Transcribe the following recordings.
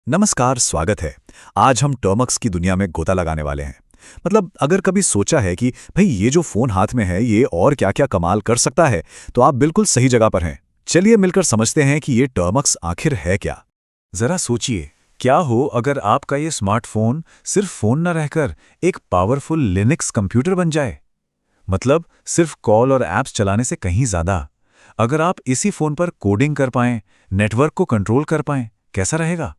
नमस्कार, स्वागत है। आज हम टर्मक्स की दुनिया में गोता लगाने वाले हैं। मतलब अगर कभी सोचा है कि भाई ये जो फोन हाथ में है ये और क्या-क्या कमाल कर सकता है, तो आप बिल्कुल सही जगह पर हैं। चलिए मिलकर समझते हैं कि ये टर्मक्स आखिर है क्या। जरा सोचिए, क्या हो अगर आपका ये स्मार्टफोन सिर्फ फोन न रहकर एक पावरफुल लिनक्स कंप्यूटर बन जाए। मतलब सिर्फ कॉल और ऐप्स चलाने से कहीं ज्यादा। अगर आप इसी फोन पर कोडिंग कर पाएं, नेटवर्क को कंट्रोल कर पाएं, कैसा रहेगा?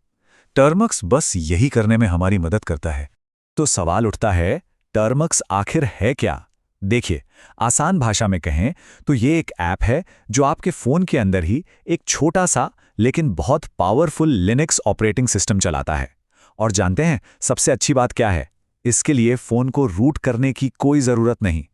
टर्मक्स बस यही करने में हमारी मदद करता है। तो सवाल उठता है, टर्मक्स आखिर है क्या? देखिए, आसान भाषा में कहें तो ये एक ऐप है जो आपके फोन के अंदर ही एक छोटा सा लेकिन बहुत पावरफुल लिनक्स ऑपरेटिंग सिस्टम चलाता है। और जानते हैं सबसे अच्छी बात क्या है? इसके लिए फोन को रूट करने की कोई जरूरत नहीं।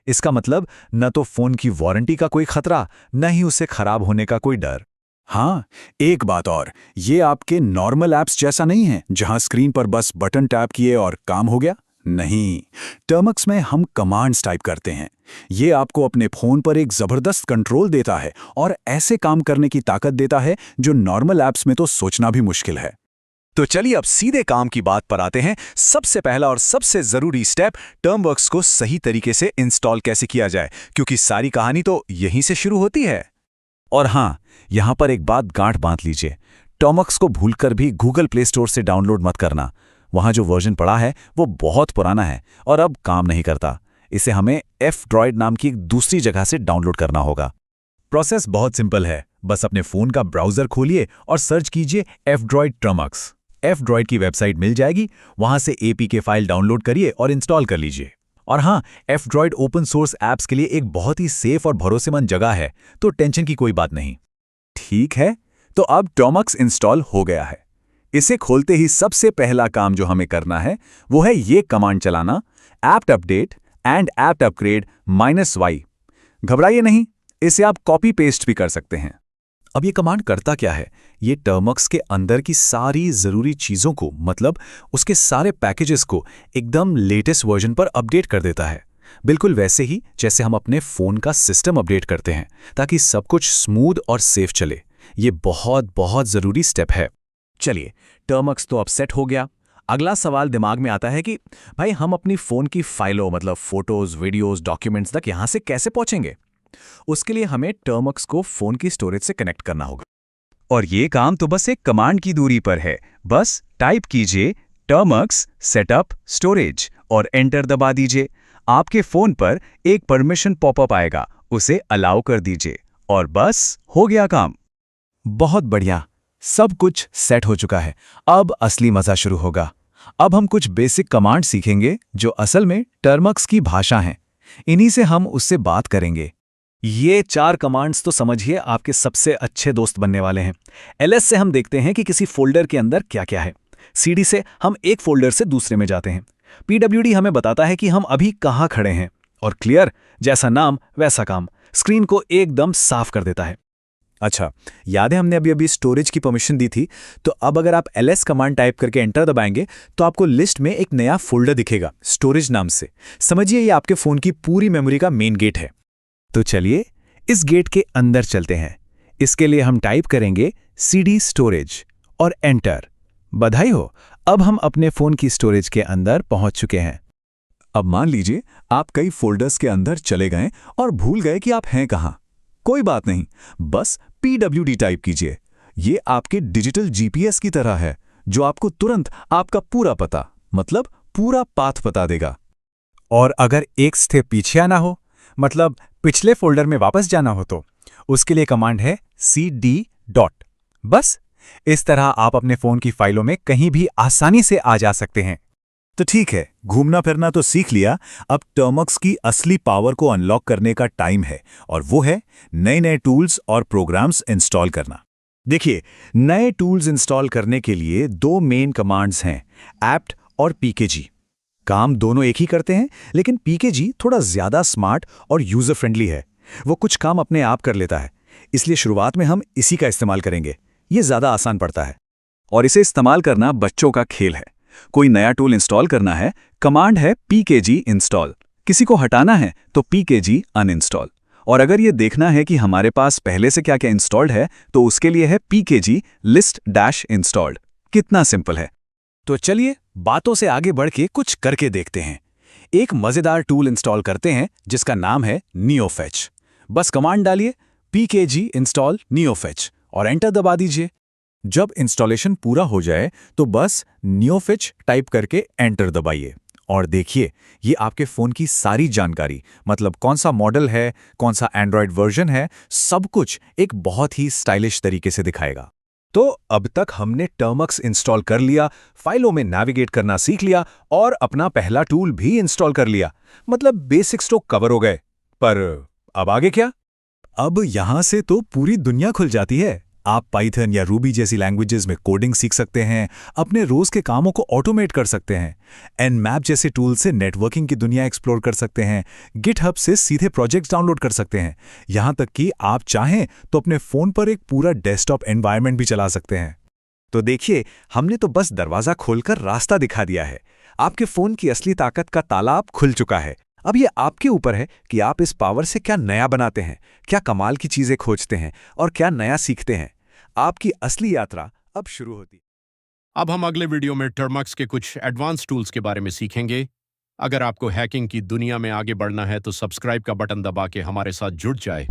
इसका मतलब न तो फोन की वारंटी का कोई खतरा, न ही उसे खराब होने का कोई डर। हाँ, एक बात और, ये आपके नॉर्मल ऐप्स जैसा नहीं है जहां स्क्रीन पर बस बटन टैप किए और काम हो गया। नहीं, टर्मक्स में हम कमांड्स टाइप करते हैं। ये आपको अपने फोन पर एक जबरदस्त कंट्रोल देता है और ऐसे काम करने की ताकत देता है जो नॉर्मल ऐप्स में तो सोचना भी मुश्किल है। तो चलिए अब सीधे काम की बात पर आते हैं। सबसे पहला और सबसे जरूरी स्टेप, टर्मवर्क्स को सही तरीके से इंस्टॉल कैसे किया जाए, क्योंकि सारी कहानी तो यहीं से शुरू होती है। और हाँ, यहां पर एक बात गांठ बांध लीजिए, टर्मक्स को भूलकर भी गूगल प्ले स्टोर से डाउनलोड मत करना। वहां जो वर्जन पड़ा है वो बहुत पुराना है और अब काम नहीं करता। इसे हमें F-Droid नाम की एक दूसरी जगह से डाउनलोड करना होगा। प्रोसेस बहुत सिंपल है, बस अपने फोन का ब्राउजर खोलिए और सर्च कीजिए F-Droid टर्मक्स। F-Droid की वेबसाइट मिल जाएगी, वहां से APK फाइल डाउनलोड करिए और इंस्टॉल कर लीजिए। और हाँ, F-Droid ओपन सोर्स ऐप्स के लिए एक बहुत ही सेफ और भरोसेमंद जगह है, तो टेंशन की कोई बात नहीं। ठीक है, तो अब टर्मक्स इंस्टॉल हो गया है। इसे खोलते ही सबसे पहला काम जो हमें करना है वो है ये कमांड चलाना, apt update and apt upgrade -y। घबराइए नहीं, इसे आप कॉपी पेस्ट भी कर सकते हैं। अब ये कमांड करता क्या है? ये टर्मक्स के अंदर की सारी जरूरी चीजों को, मतलब उसके सारे पैकेजेस को एकदम लेटेस्ट वर्जन पर अपडेट कर देता है। बिल्कुल वैसे ही जैसे हम अपने फोन का सिस्टम अपडेट करते हैं, ताकि सब कुछ स्मूथ और सेफ चले। ये बहुत बहुत जरूरी स्टेप है। चलिए, टर्मक्स तो अब सेट हो गया। अगला सवाल दिमाग में आता है कि भाई हम अपनी फोन की फाइलों, मतलब फोटोज, वीडियोस, डॉक्यूमेंट्स तक यहां से कैसे पहुंचेंगे? उसके लिए हमें टर्मक्स को फोन की स्टोरेज से कनेक्ट करना होगा। और ये काम तो बस एक कमांड की दूरी पर है। बस टाइप कीजिए टर्मक्स सेटअप स्टोरेज और एंटर दबा दीजिए। आपके फोन पर एक परमिशन पॉपअप आएगा, उसे अलाउ कर दीजिए और बस हो गया काम। बहुत बढ़िया, सब कुछ सेट हो चुका है। अब असली मजा शुरू होगा। अब हम कुछ बेसिक कमांड सीखेंगे जो असल में टर्मक्स की भाषा हैं। इन्हीं से हम उससे बात करेंगे। ये 4 कमांड्स तो समझिए आपके सबसे अच्छे दोस्त बनने वाले हैं। ls से हम देखते हैं कि किसी फोल्डर के अंदर क्या क्या है। cd से हम एक फोल्डर से दूसरे में जाते हैं। pwd हमें बताता है कि हम अभी कहाँ खड़े हैं। और क्लियर, जैसा नाम वैसा काम, स्क्रीन को एकदम साफ कर देता है। अच्छा, याद है हमने अभी स्टोरेज की परमिशन दी थी, तो अब अगर आप ls कमांड टाइप करके एंटर दबाएंगे तो आपको लिस्ट में एक नया फोल्डर दिखेगा स्टोरेज नाम से। समझिए ये आपके फोन की पूरी मेमोरी का मेन गेट है। तो चलिए इस गेट के अंदर चलते हैं। इसके लिए हम टाइप करेंगे cd स्टोरेज और एंटर। बधाई हो, अब हम अपने फोन की स्टोरेज के अंदर पहुंच चुके हैं। अब मान लीजिए आप कई फोल्डर्स के अंदर चले गए और भूल गए कि आप हैं कहां। कोई बात नहीं, बस pwd टाइप कीजिए। ये आपके डिजिटल जीपीएस की तरह है, जो आपको तुरंत आपका पूरा पता, मतलब पूरा पाथ बता देगा। और अगर एक स्टेप पीछे आना हो, मतलब पिछले फोल्डर में वापस जाना हो, तो उसके लिए कमांड है cd डॉट। बस इस तरह आप अपने फोन की फाइलों में कहीं भी आसानी से आ जा सकते हैं। तो ठीक है, घूमना फिरना तो सीख लिया। अब टर्मक्स की असली पावर को अनलॉक करने का टाइम है, और वो है नए नए टूल्स और प्रोग्राम्स इंस्टॉल करना। देखिए, नए टूल्स इंस्टॉल करने के लिए 2 मेन कमांड्स हैं, apt और pkg। काम दोनों एक ही करते हैं, लेकिन pkg थोड़ा ज्यादा स्मार्ट और यूजर फ्रेंडली है। वो कुछ काम अपने आप कर लेता है, इसलिए शुरुआत में हम इसी का इस्तेमाल करेंगे। ये ज्यादा आसान पड़ता है और इसे इस्तेमाल करना बच्चों का खेल है। कोई नया टूल इंस्टॉल करना है, कमांड है pkg इंस्टॉल। किसी को हटाना है तो pkg अनइंस्टॉल। और अगर ये देखना है कि हमारे पास पहले से क्या क्या इंस्टॉल्ड है, तो उसके लिए है pkg list-installed। कितना सिंपल है। तो चलिए बातों से आगे बढ़ के कुछ करके देखते हैं। एक मजेदार टूल इंस्टॉल करते हैं जिसका नाम है NeoFetch। बस कमांड डालिए pkg install NeoFetch और एंटर दबा दीजिए। जब इंस्टॉलेशन पूरा हो जाए तो बस NeoFetch टाइप करके एंटर दबाइए और देखिए ये आपके फ़ोन की सारी जानकारी, मतलब कौन सा मॉडल है, कौन सा एंड्रॉयड वर्जन है, सब कुछ एक बहुत ही स्टाइलिश तरीके से दिखाएगा। तो अब तक हमने टर्मक्स इंस्टॉल कर लिया, फाइलों में नेविगेट करना सीख लिया और अपना पहला टूल भी इंस्टॉल कर लिया। मतलब बेसिक्स तो कवर हो गए, पर अब आगे क्या? अब यहाँ से तो पूरी दुनिया खुल जाती है। आप पाइथन या रूबी जैसी लैंग्वेजेस में कोडिंग सीख सकते हैं, अपने रोज के कामों को ऑटोमेट कर सकते हैं, Nmap जैसे टूल से नेटवर्किंग की दुनिया एक्सप्लोर कर सकते हैं, GitHub से सीधे प्रोजेक्ट्स डाउनलोड कर सकते हैं, यहाँ तक कि आप चाहें तो अपने फ़ोन पर एक पूरा डेस्कटॉप एनवायरनमेंट भी चला सकते हैं। तो देखिए, हमने तो बस दरवाजा खोलकर रास्ता दिखा दिया है। आपके फोन की असली ताकत का ताला अब खुल चुका है। अब ये आपके ऊपर है कि आप इस पावर से क्या नया बनाते हैं, क्या कमाल की चीजें खोजते हैं और क्या नया सीखते हैं। आपकी असली यात्रा अब शुरू होती है। अब हम अगले वीडियो में टर्मक्स के कुछ एडवांस टूल्स के बारे में सीखेंगे। अगर आपको हैकिंग की दुनिया में आगे बढ़ना है तो सब्सक्राइब का बटन दबा के हमारे साथ जुड़ जाए।